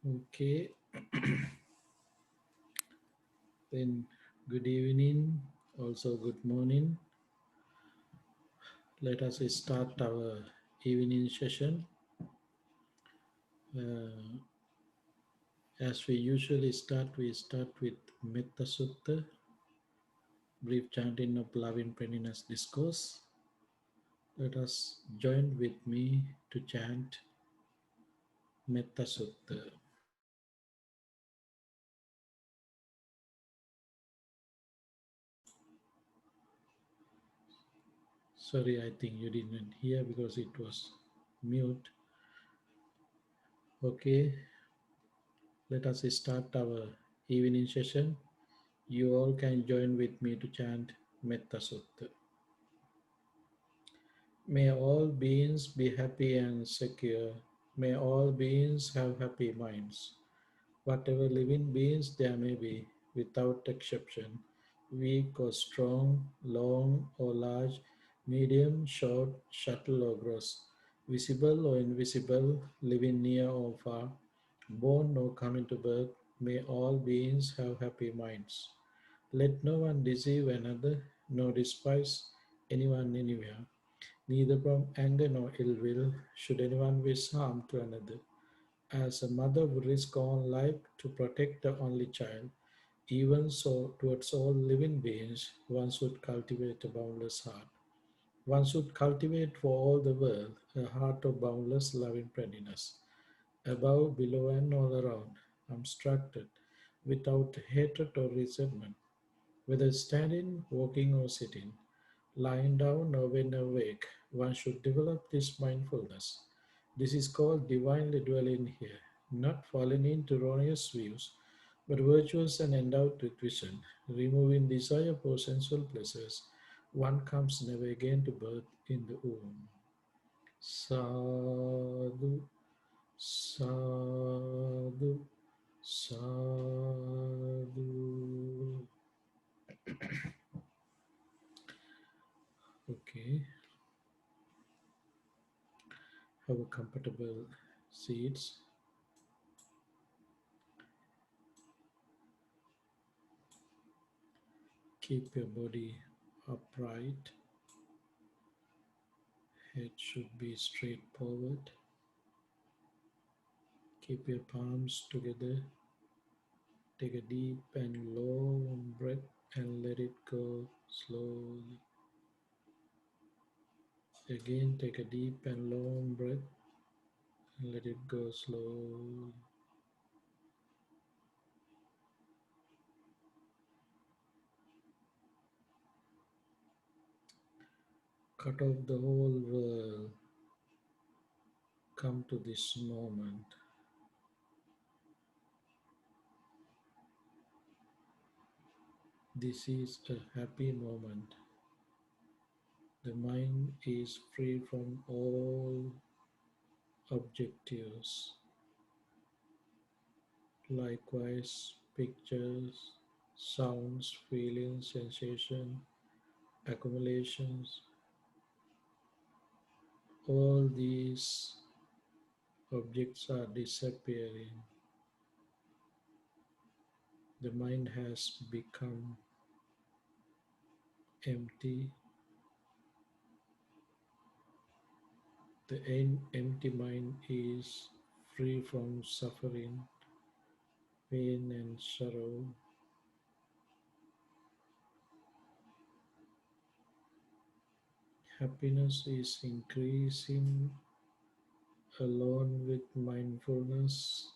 Okay, then good evening, also good morning. Let us start our evening session. Uh, as we usually start, we start with Metta Sutta, brief chanting of loving friendliness discourse. Let us join with me to chant Metta Sutta. Sorry, I think you didn't hear because it was mute. Okay, let us start our evening session. You all can join with me to chant Metta Sutta. May all beings be happy and secure. May all beings have happy minds. Whatever living beings there may be, without exception, weak or strong, long or large, medium, short, subtle or gross, visible or invisible, living near or far, born or coming to birth, may all beings have happy minds. Let no one deceive another, nor despise anyone anywhere. Neither from anger nor ill will should anyone wish harm to another. As a mother would risk her own life to protect the only child, even so towards all living beings, one should cultivate a boundless heart. One should cultivate for all the world a heart of boundless loving friendliness, above, below, and all around, obstructed, without hatred or resentment. Whether standing, walking, or sitting, lying down, or when awake, one should develop this mindfulness. This is called divinely dwelling here, not falling into erroneous views, but virtuous and endowed with vision, removing desire for sensual pleasures. One comes never again to birth in the womb. Sadhu, sadhu, sadhu. Okay, have a comfortable seats. Keep your body upright. Head should be straight forward. Keep your palms together. Take a deep and long breath and let it go slowly. Again, take a deep and long breath and let it go slowly. Cut off the whole world. Come to this moment. This is a happy moment. The mind is free from all objectives. Likewise, pictures, sounds, feelings, sensation, accumulations, all these objects are disappearing. The mind has become empty. The empty mind is free from suffering, pain, and sorrow. Happiness is increasing alone with mindfulness.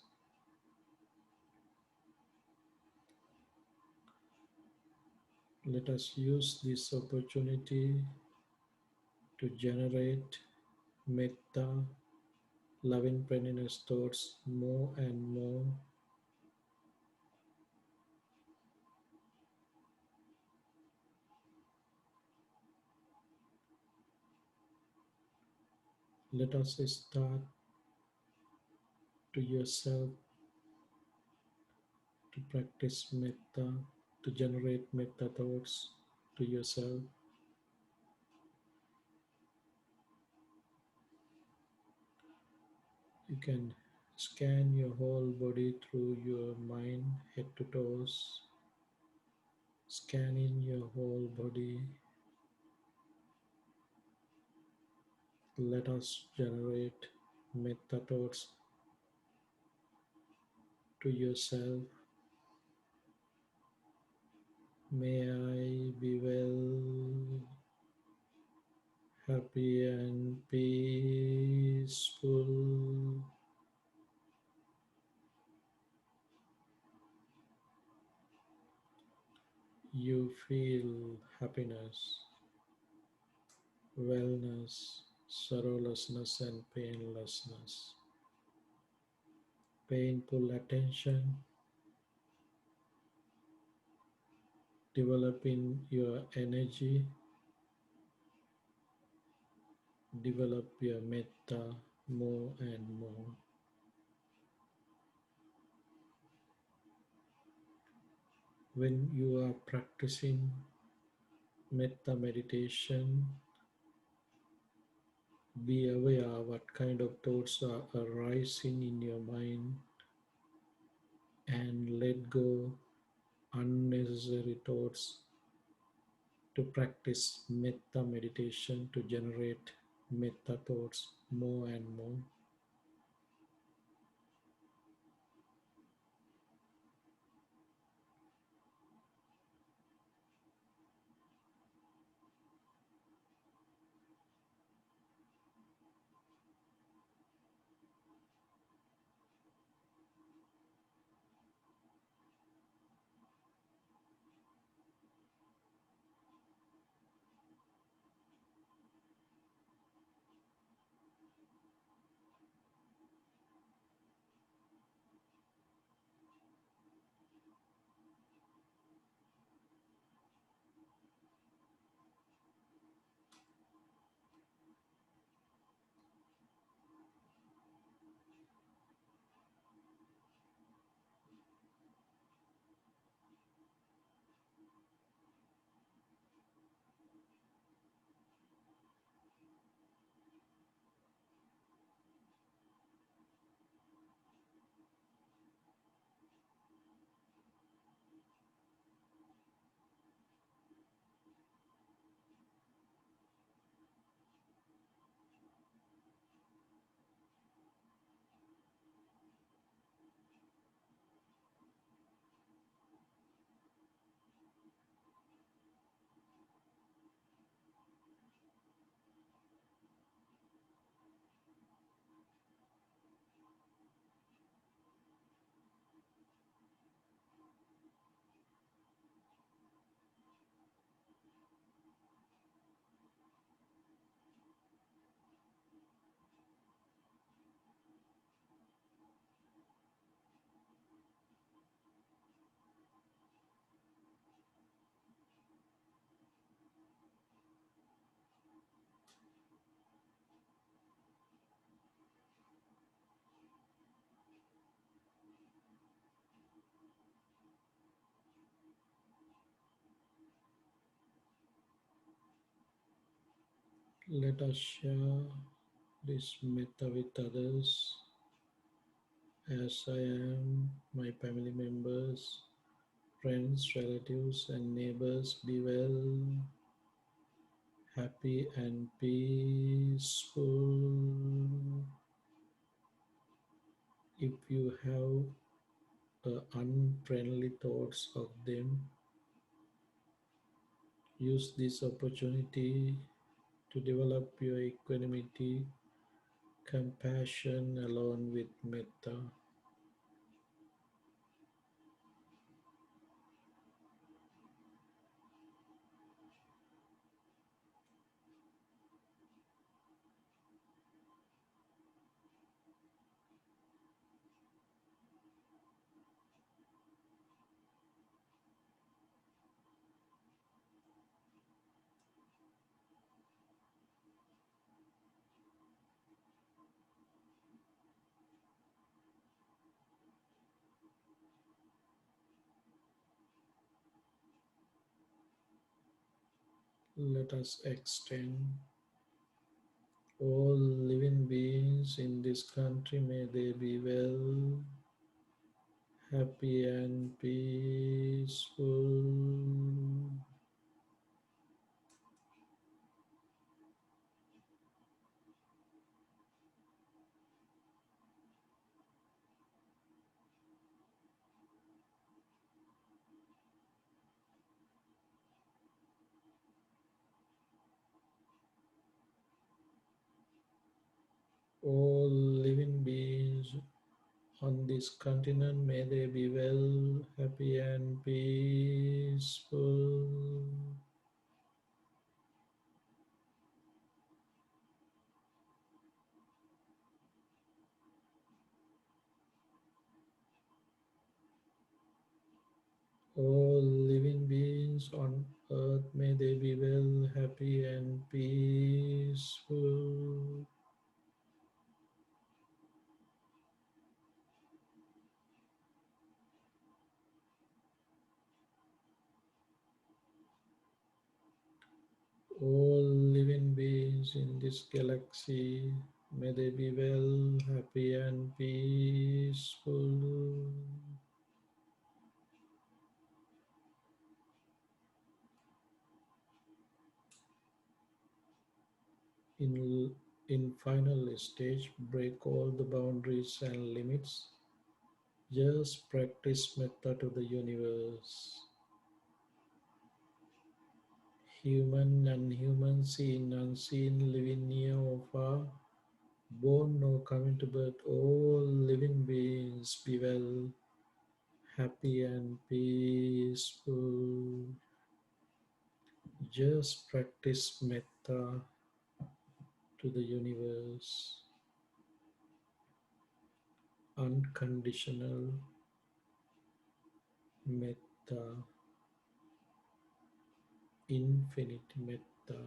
Let us use this opportunity to generate metta, loving friendliness thoughts more and more. Let us start to yourself to practice metta, to generate metta thoughts to yourself. You can Scan your whole body through your mind, head to toes. Scanning your whole body. Let us generate metta thoughts to yourself. May I be well, happy and peaceful. You feel happiness, wellness, sorrowlessness, and painlessness. Painful attention, developing your energy, develop your metta more and more. When you are practicing metta meditation, be aware what kind of thoughts are arising in your mind and let go unnecessary thoughts to practice metta meditation to generate metta thoughts more and more. Let us share this metta with others as I am, my family members, friends, relatives, and neighbors. Be well, happy, and peaceful. If you have unfriendly thoughts of them, use this opportunity to develop your equanimity, compassion along with metta. Let us extend All living beings in this country, may they be well, happy, and peaceful. All living beings on this continent, may they be well, happy, and peaceful. All living beings on earth, may they be well, happy, and peaceful. All living beings in this galaxy, may they be well, happy, and peaceful. In, in final stage, break all the boundaries and limits. Just practice metta to the universe. Human, unhuman, seen, unseen, living near or far, born or coming to birth, all living beings be well, happy, and peaceful. Just practice metta to the universe. Unconditional metta, infinite metta.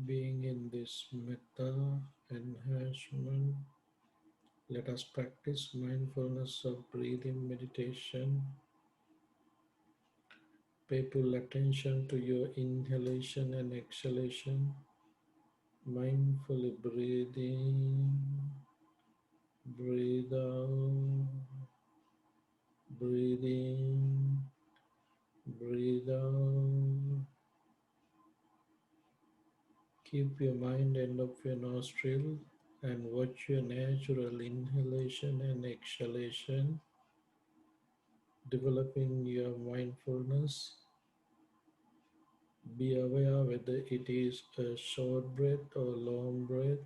Being in this metta enhancement, let us practice mindfulness of breathing meditation. Pay full attention to your inhalation and exhalation. Mindfully breathing, breathe out, breathing, breathe out. Keep your mind end of your nostril and watch your natural inhalation and exhalation, developing your mindfulness. Be aware whether it is a short breath or long breath.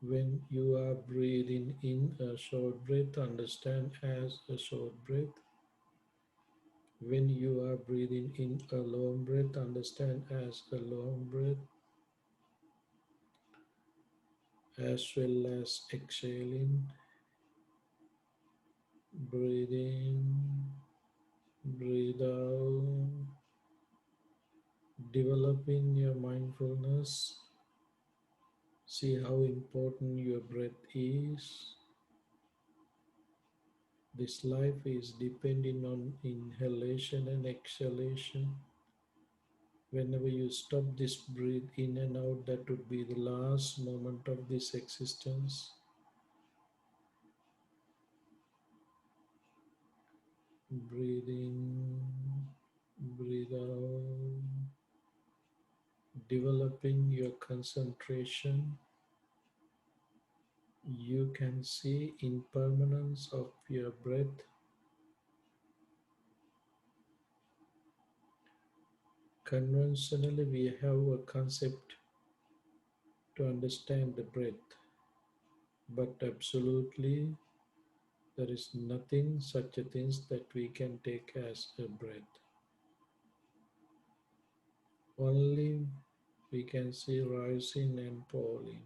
When you are breathing in a short breath, understand as a short breath. When you are breathing in a long breath, understand as a long breath, as well as exhaling, breathe in, breathe out, developing your mindfulness. See how important your breath is. This life is depending on inhalation and exhalation. Whenever you stop this breathe in and out, that would be the last moment of this existence. Breathe in, breathe out, developing your concentration. You can see impermanence of your breath. Conventionally, we have a concept to understand the breath, but absolutely there is nothing such a thing that we can take as a breath. Only we can see rising and falling.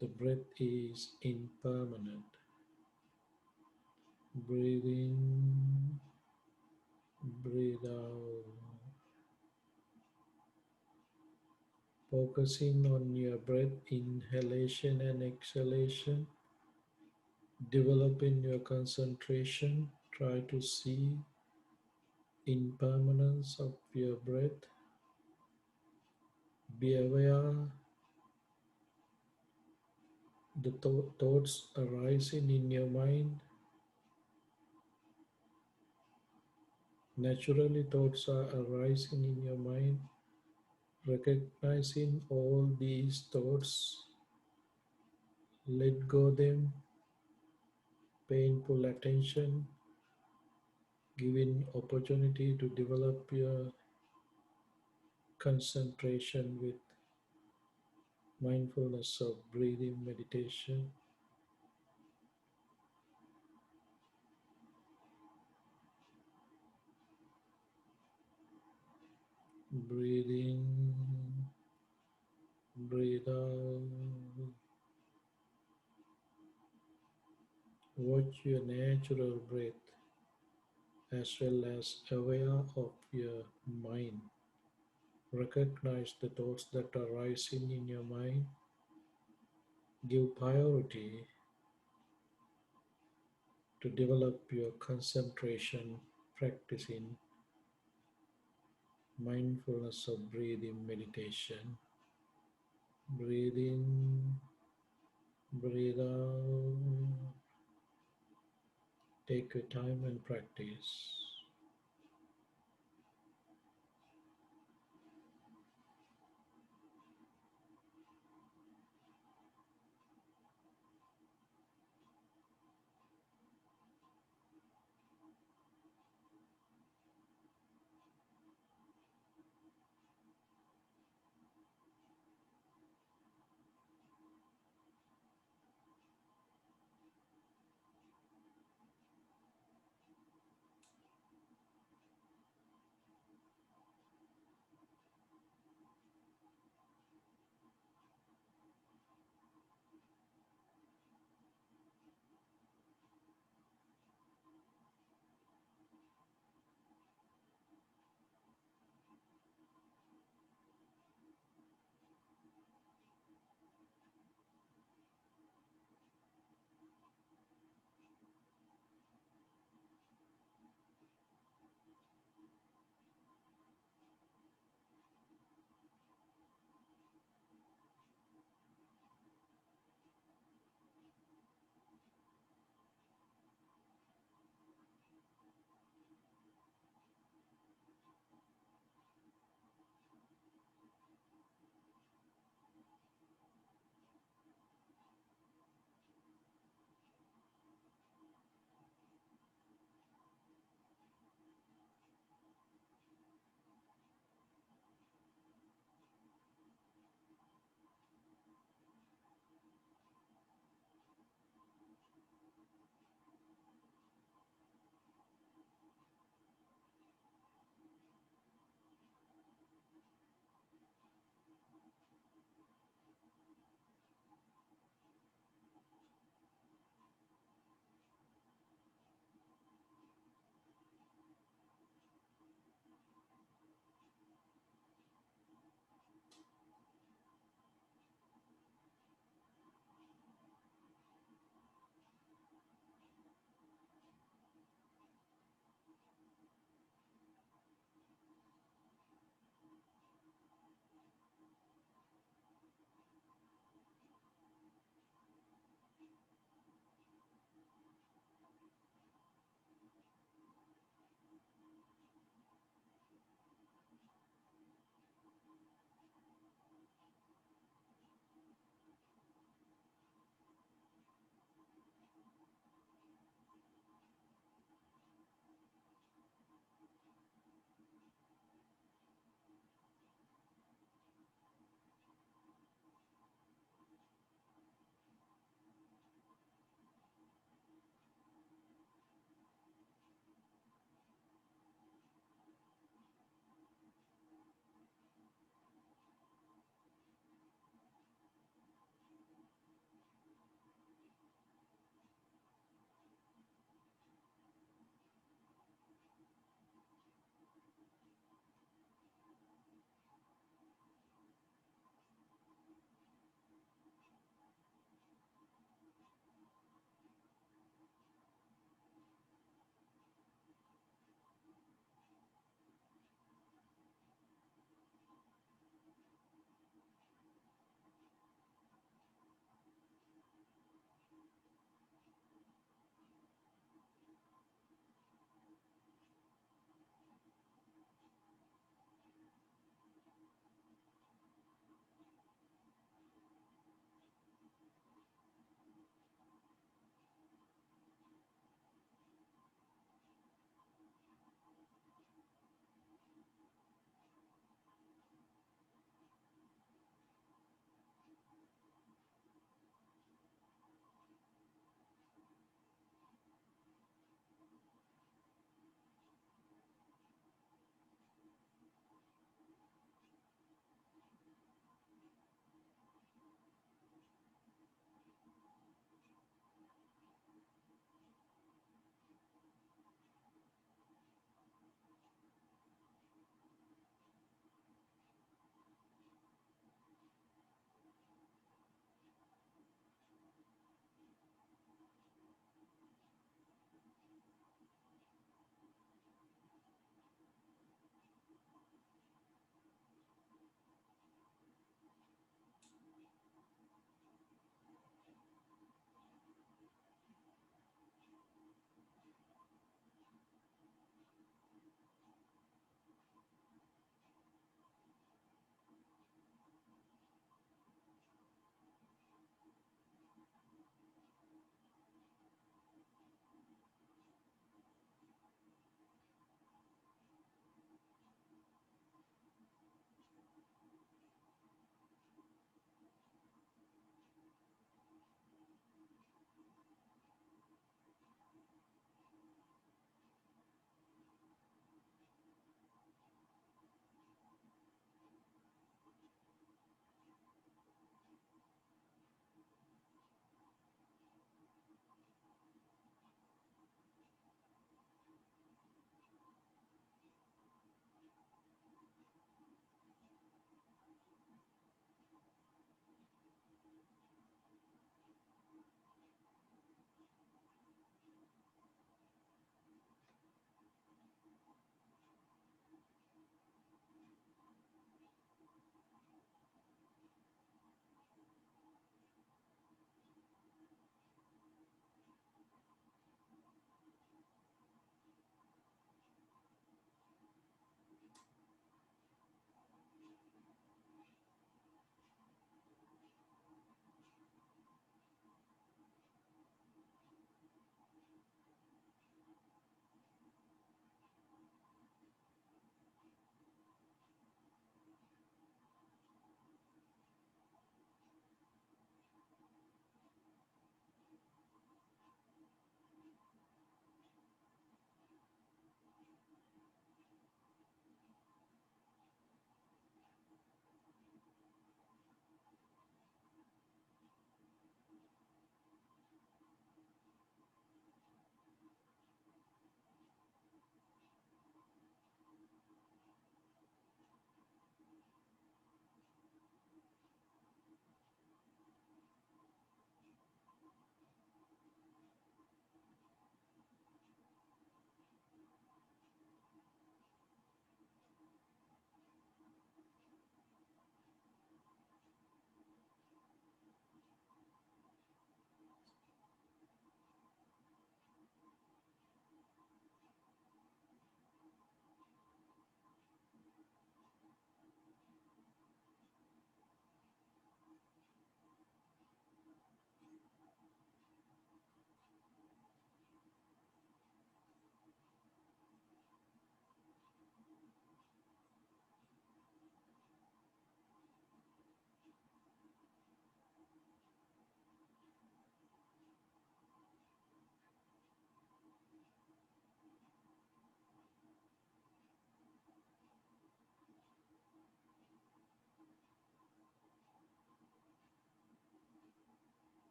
The breath is impermanent. Breathe in, breathe out. Focusing on your breath, inhalation and exhalation. Developing your concentration. Try to see impermanence of your breath. Be aware the thoughts arising in your mind. Naturally, thoughts are arising in your mind. Recognizing all these thoughts, let go them, painful attention, giving opportunity to develop your concentration with mindfulness of breathing meditation. Breathe in, breathe out. Watch your natural breath as well as aware of your mind. Recognize the thoughts that are rising in your mind. Give priority to develop your concentration, practicing mindfulness of breathing meditation. Breathe in, breathe out. Take your time and practice.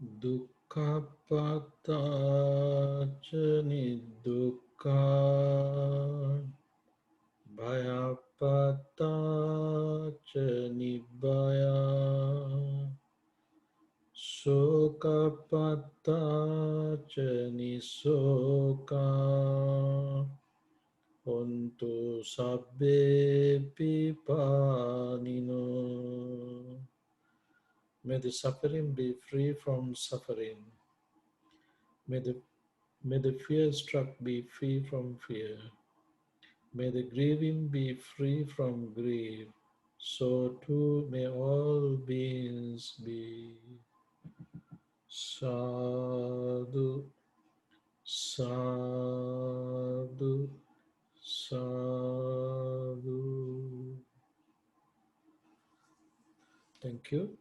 Dukkhapattaca nidukkha bhayapattaca nibbaya sokapattaca nisoka hontu sabbe pipanino. May the suffering be free from suffering. May the fear struck be free from fear. May the grieving be free from grief. So too may all beings be. Sadhu, sadhu, sadhu. Thank you.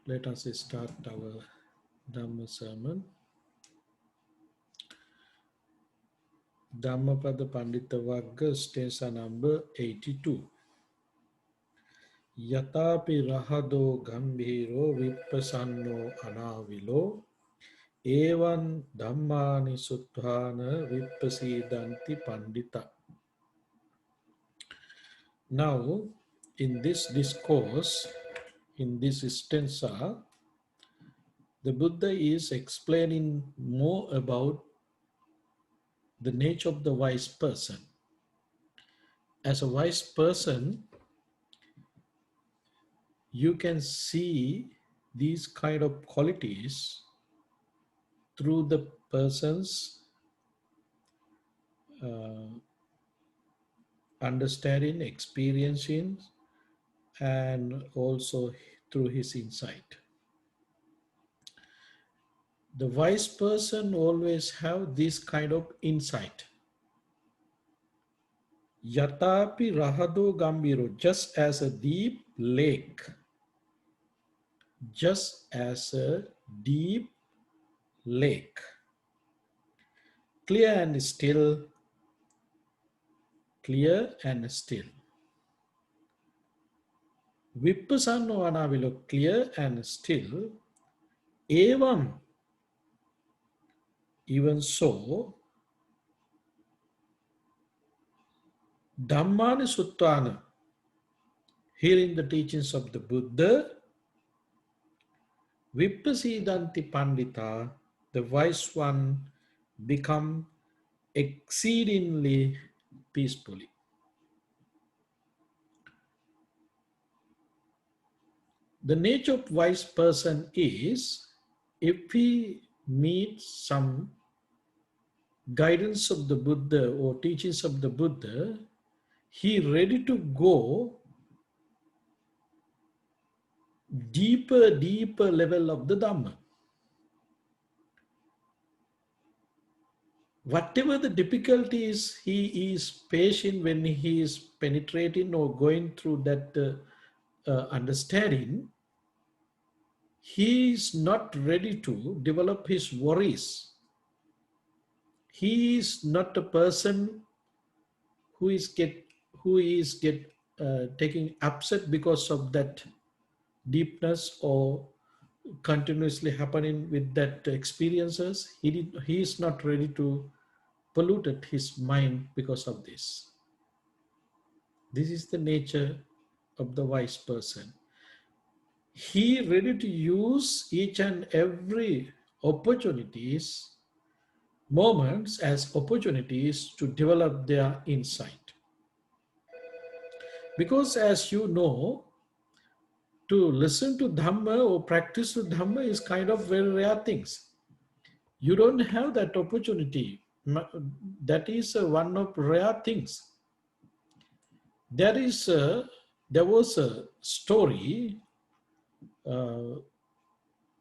Let us start our Dhamma sermon. Dhammapada Pandita Vagga, stanza number 82. Yatapi rahado gambhiro vippasanno anavilo evan dhammani sutthana vippasidanti pandita. Now, in this discourse, in this stanza, the Buddha is explaining more about the nature of the wise person. As a wise person, you can see these kind of qualities through the person's understanding, experiencing, and also through his insight. The wise person always have this kind of insight. Yatapi rahado gambhiro, just as a deep lake, just as a deep lake, clear and still, clear and still. Vippasanno anavilo, clear and still. Evam, even so, Dhammani Suttana, hearing the teachings of the Buddha, Vippasidanti Pandita, the wise one, become exceedingly peacefully. The nature of wise person is, if he meets some guidance of the Buddha or teachings of the Buddha, he ready to go deeper level of the Dhamma. Whatever the difficulties, he is patient when he is penetrating or going through that understanding. He is not ready to develop his worries. He is not a person who is taking upset because of that deepness or continuously happening with that experiences. He is not ready to pollute his mind because of this. This is the nature of the wise person. He ready to use each and every opportunities, moments as opportunities to develop their insight. Because as you know, to listen to Dhamma or practice to Dhamma is kind of very rare things. You don't have that opportunity. That is one of rare things. There was a story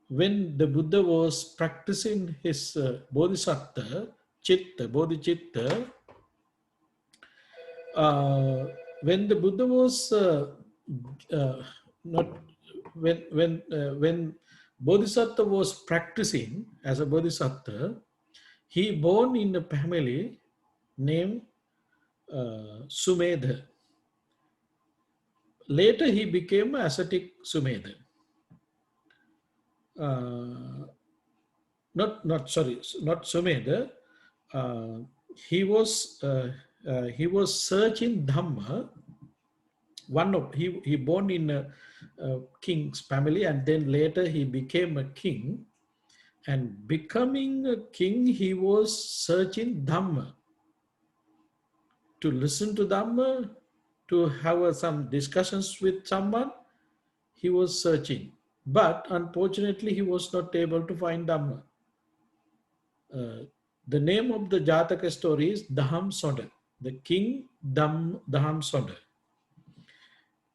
when the Buddha was practicing his bodhisattva, bodhicitta. When the Buddha was not when bodhisattva was practicing as a bodhisattva, he born in a family named Sumedha. later he became ascetic Sumedha. Uh, not Sumedha. Uh, he was searching Dhamma. He born in a king's family, and then later he became a king. And becoming a king, he was searching Dhamma, to listen to Dhamma, to have some discussions with someone. He was searching, but unfortunately, he was not able to find Dhamma. Uh, the name of the Jataka story is Dham Soda, the king Dham Soda.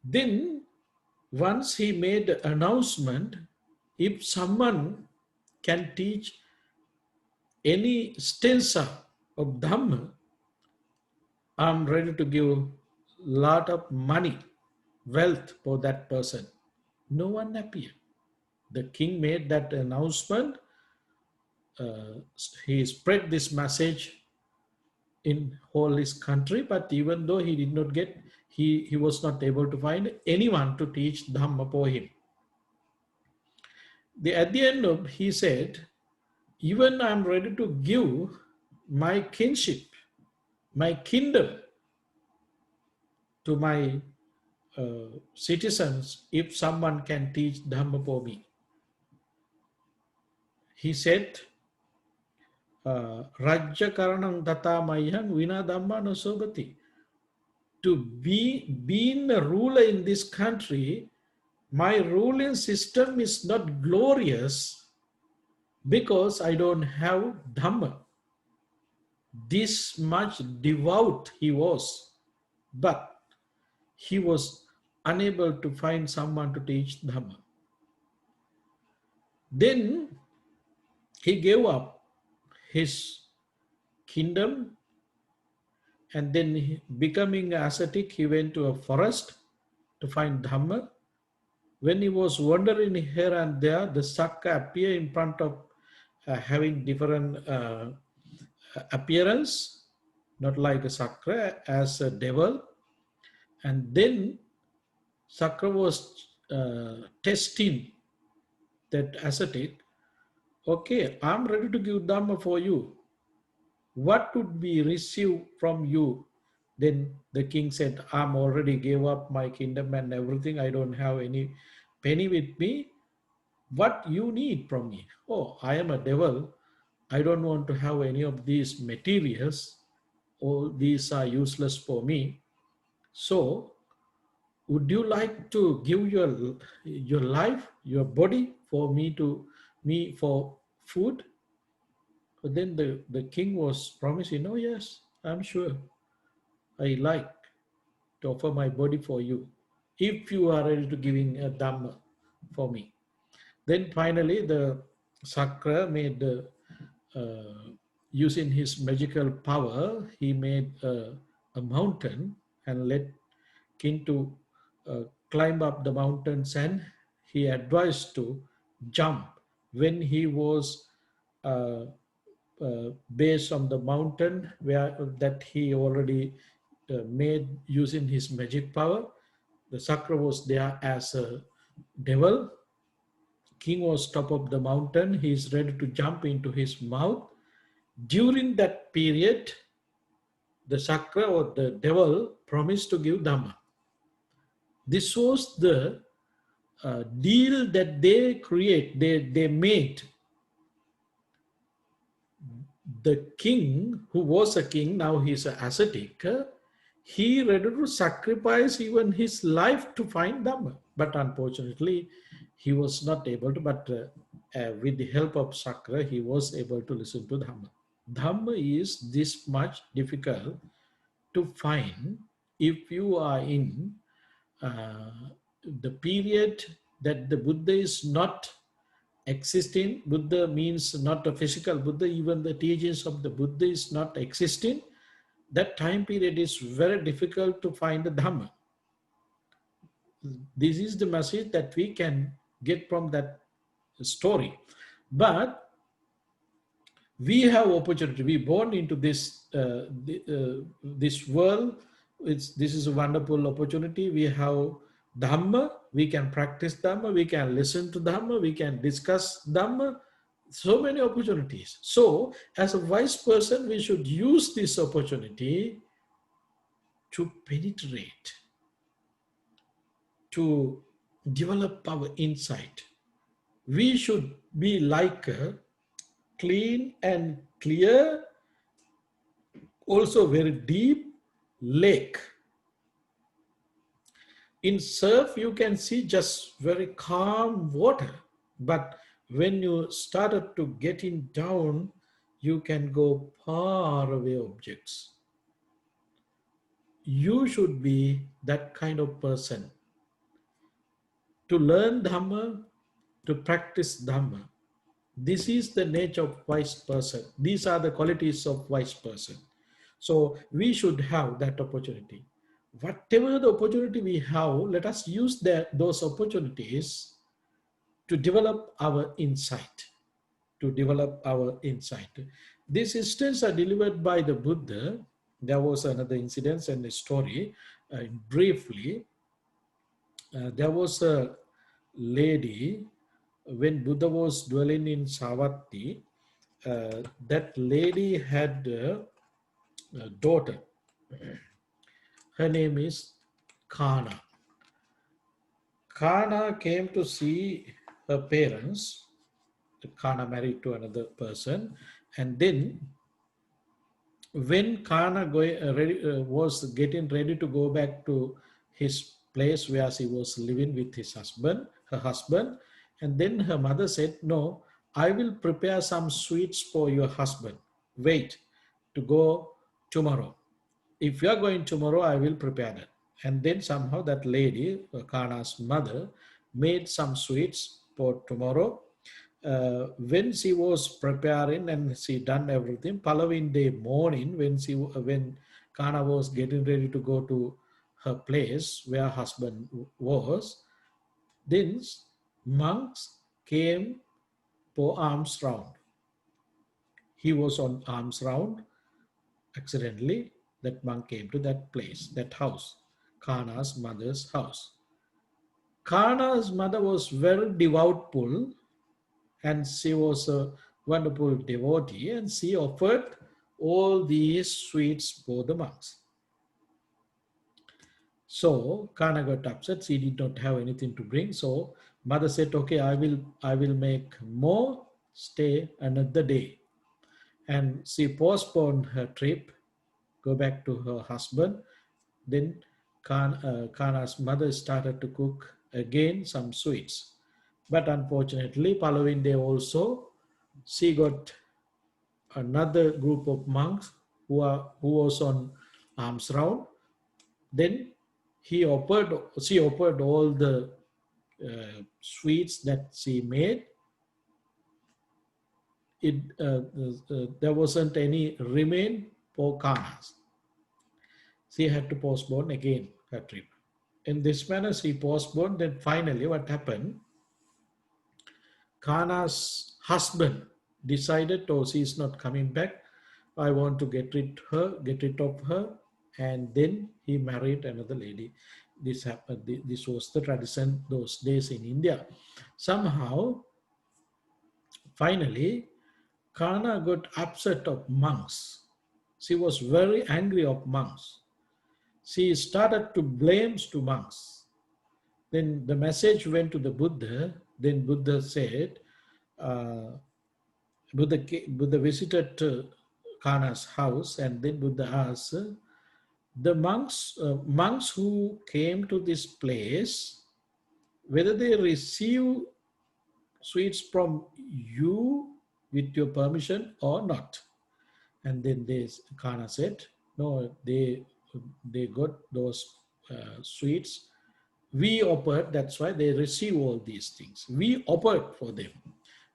Then, once he made an announcement, if someone can teach any stanza of Dhamma, I'm ready to give lot of money, wealth for that person. No one appeared. The king made that announcement. He spread this message in whole his country, but even though he did not get, he was not able to find anyone to teach Dhamma for him. At the end of, he said, even I'm ready to give my kinship, my kingdom to my citizens if someone can teach Dhamma for me. He said, Rajya Karanam Tata Mayhan Vina Dhamma no Sobati. To being a ruler in this country, my ruling system is not glorious because I don't have Dhamma. This much devout he was, but he was unable to find someone to teach Dhamma. Then he gave up his kingdom, and then becoming ascetic, he went to a forest to find Dhamma. When he was wandering here and there, the Sakka appeared in front of having different appearance, not like a Sakra, as a devil. And then Sakra was testing that ascetic. Okay, I'm ready to give Dhamma for you. What would we receive from you? Then the king said, I'm already gave up my kingdom and everything. I don't have any penny with me. What you need from me? Oh, I am a devil. I don't want to have any of these materials. All these are useless for me. So, would you like to give your life, your body for me for food? But then the king was promising, oh yes, I'm sure. I like to offer my body for you if you are ready to giving a Dhamma for me. Then finally the Sakra made using his magical power, he made a mountain and let king to climb up the mountains, and he advised to jump when he was uh, based on the mountain where that he already made using his magic power. The Sakra was there as a devil. King was top of the mountain. He is ready to jump into his mouth. During that period, the Sakra or the devil promised to give Dhamma. This was the deal that they made. The king, who was a king, now he's an ascetic, he ready to sacrifice even his life to find Dhamma. But unfortunately, he was not able to, but with the help of Sakra, he was able to listen to Dhamma. Dhamma is this much difficult to find if you are in the period that the Buddha is not existing. Buddha means not a physical Buddha, even the teachings of the Buddha is not existing. That time period is very difficult to find the Dhamma. This is the message that we can get from that story. But we have opportunity. We born into this this world. This is a wonderful opportunity. We have Dhamma, we can practice Dhamma, we can listen to Dhamma, we can discuss Dhamma, so many opportunities. So, as a wise person, we should use this opportunity to penetrate, to develop our insight. We should be like a clean and clear, also very deep lake. In surf, you can see just very calm water, but when you started to getting down, you can go far away objects. You should be that kind of person to learn Dhamma, to practice Dhamma. This is the nature of wise person. These are the qualities of wise person. So we should have that opportunity. Whatever the opportunity we have, let us use those opportunities to develop our insight. To develop our insight. These instances are delivered by the Buddha. There was another incident and a story. Briefly, there was a lady when Buddha was dwelling in Savatthi. That lady had a daughter. Her name is Kana. Kana came to see her parents. Kana married to another person, and then when Kana was getting ready to go back to his place where she was living with her husband, and then her mother said, "No, I will prepare some sweets for your husband. Wait to go tomorrow. If you are going tomorrow, I will prepare that." And then somehow that lady, Kana's mother, made some sweets for tomorrow. When she was preparing and she done everything, following day morning, when Kana was getting ready to go to her place where husband was, then monks came for alms round. He was on alms round. Accidentally, that monk came to that place, that house, Kana's mother's house. Kana's mother was very devoutful, and she was a wonderful devotee, and she offered all these sweets for the monks. So Kana got upset. She did not have anything to bring. So mother said, "Okay, I will make more. Stay another day." And she postponed her trip, go back to her husband. Then Kana's mother started to cook again some sweets. But unfortunately, following day also, she got another group of monks who was on alms round. Then she offered all the sweets that she made. There wasn't any remain for Kanas. She had to postpone again her trip. In this manner, she postponed. Then finally, what happened? Kana's husband decided, "Oh, she is not coming back. I want to get rid of her." And then he married another lady. This happened. This was the tradition those days in India. Somehow, finally, Kana got upset of monks. She was very angry of monks. She started to blame to monks. Then the message went to the Buddha. Then Buddha said, uh, Buddha visited Kana's house, and then Buddha asked, the monks who came to this place, whether they receive sweets from you with your permission or not. And then Kana said, "No, they got those sweets. We offered, that's why they receive all these things. We offered for them."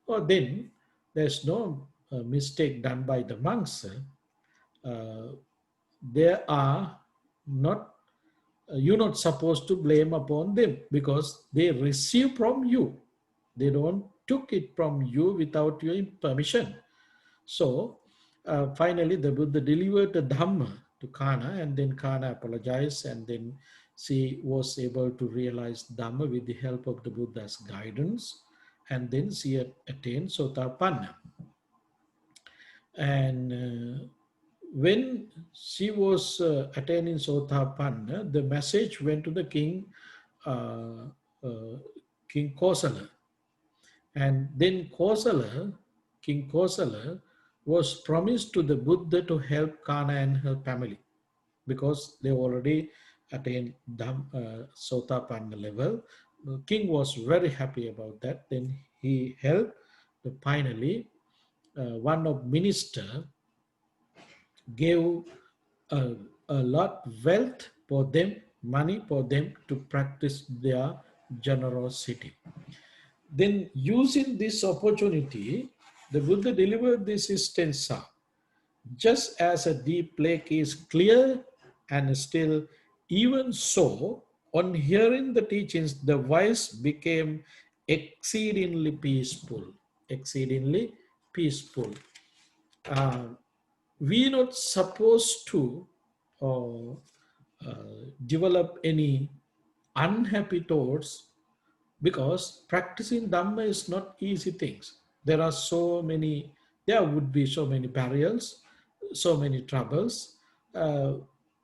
Or then there's no mistake done by the monks. They are not, you're not supposed to blame upon them because they receive from you. They don't took it from you without your permission. So finally the Buddha delivered the Dhamma to Kana, and then Kana apologized, and then She was able to realize Dhamma with the help of the Buddha's guidance, and then she attained Sotapanna. And when she was attaining Sotapanna, the message went to the king, uh, uh, King Kosala. And then King Kosala, was promised to the Buddha to help Kana and her family because they already attained Sotapanna level. The king was very happy about that. Then he helped. Finally, one of minister gave a, a lot wealth for them, money for them to practice their generosity. Then using this opportunity, the Buddha delivered this stanza. Just as a deep lake is clear and still, even so, on hearing the teachings, the wise became exceedingly peaceful. Exceedingly peaceful. Uh, we're not supposed to uh, develop any unhappy thoughts because practicing Dhamma is not easy things. There would be so many barriers, so many troubles. Uh,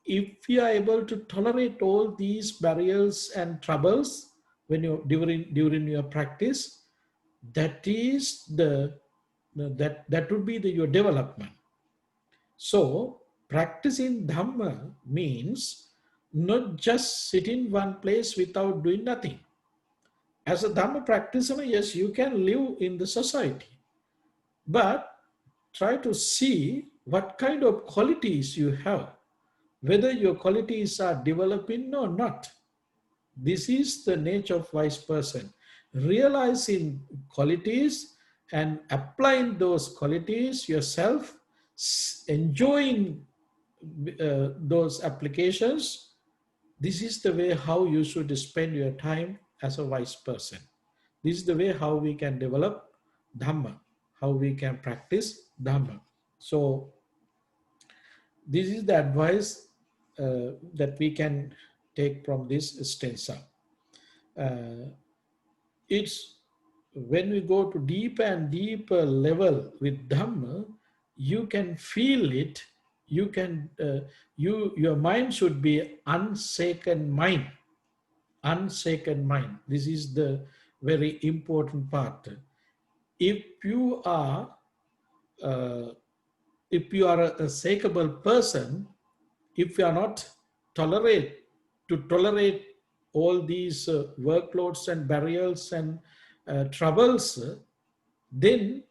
if you are able to tolerate all these barriers and troubles when you during your practice, that is that would be your development. So practicing Dhamma means not just sit in one place without doing nothing. As a Dhamma practitioner, yes, you can live in the society, but try to see what kind of qualities you have, whether your qualities are developing or not. This is the nature of wise person. Realizing qualities and applying those qualities yourself, enjoying those applications. This is the way how you should spend your time as a wise person. This is the way how we can develop Dhamma, how we can practice Dhamma. So this is the advice that we can take from this stanza. Uh, it's when we go to deeper and deeper level with Dhamma, you can feel it. You can your mind should be unshaken mind. Unshaken mind. This is the very important part. If you are uh, if you are a shakable person, if you are not tolerate all these workloads and barriers and troubles, then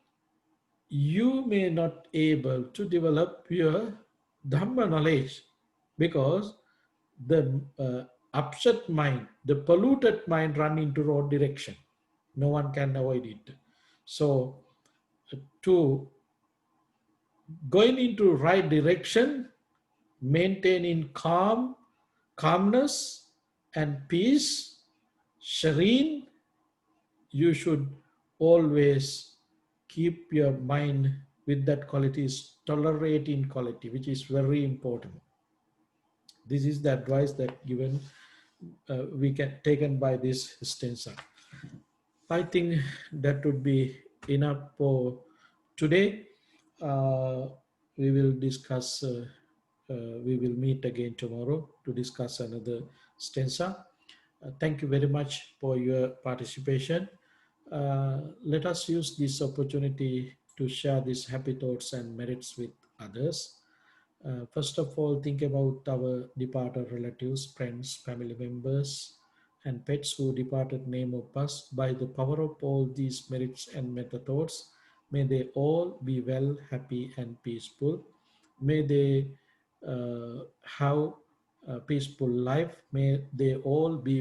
you may not able to develop your Dhamma knowledge because the upset mind, the polluted mind run into wrong direction. No one can avoid it. So to going into right direction, maintaining calmness and peace, serene, you should always keep your mind with that quality, tolerating quality, which is very important. This is the advice that given we can taken by this stanza. I think that would be enough for today. Uh, we will discuss. We will meet again tomorrow to discuss another stanza. Thank you very much for your participation. Let us use this opportunity to share these happy thoughts and merits with others. First of all, think about our departed relatives, friends, family members, and pets who departed name of us. By the power of all these merits and meta thoughts, may they all be well, happy, and peaceful. May they have a peaceful life. May they all be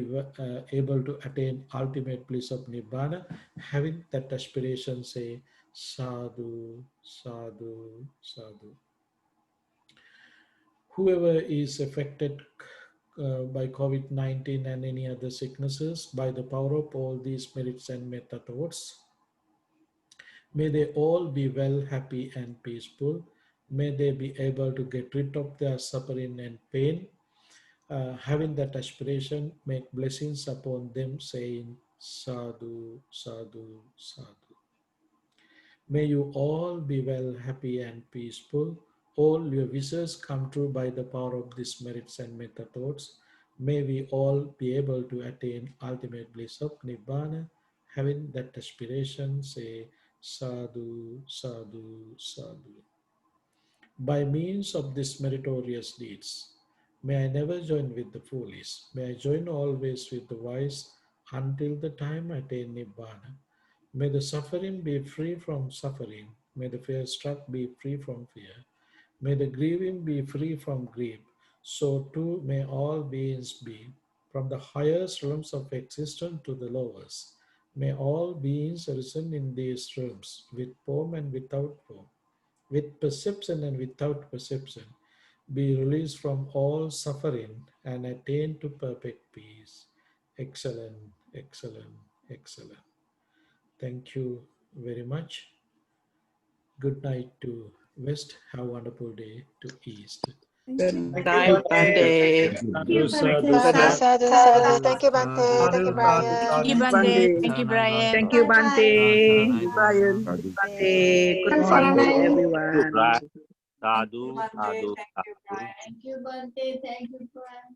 able to attain ultimate bliss of Nibbana. Having that aspiration, say, Sadhu, Sadhu, Sadhu. Whoever is affected by COVID-19 and any other sicknesses, by the power of all these merits and metta thoughts, may they all be well, happy, and peaceful. May they be able to get rid of their suffering and pain. having that aspiration, make blessings upon them, saying, Sadhu, Sadhu, Sadhu. May you all be well, happy, and peaceful. All your wishes come true by the power of these merits and metta thoughts. May we all be able to attain ultimate bliss of Nibbana. Having that aspiration, say, Sadhu, Sadhu, Sadhu. By means of these meritorious deeds, may I never join with the foolish. May I join always with the wise until the time I attain Nibbana. May the suffering be free from suffering. May the fear struck be free from fear. May the grieving be free from grief. So too may all beings be, from the highest realms of existence to the lowest. May all beings arisen in these realms, with form and without form, with perception and without perception, be released from all suffering and attain to perfect peace. Excellent, excellent, excellent. Thank you very much. Good night to West. Have a wonderful day to East. Good Thank you, night, Bante. Bante. Sadhu, sadhu, Sadhu, sadhu. sadhu, sadhu. Thank you, Bante. Thank you, Sadhu, sadhu, Brian. Thank you, sadhu, Bante. Bante. Thank you, Brian. Thank you, Bante. Brian, Sadhu, Bante. Good morning to everyone. Sadhu, Bante, Sadhu, thank you, Sadhu. Brian. Thank you, Bante. Thank you, Brian.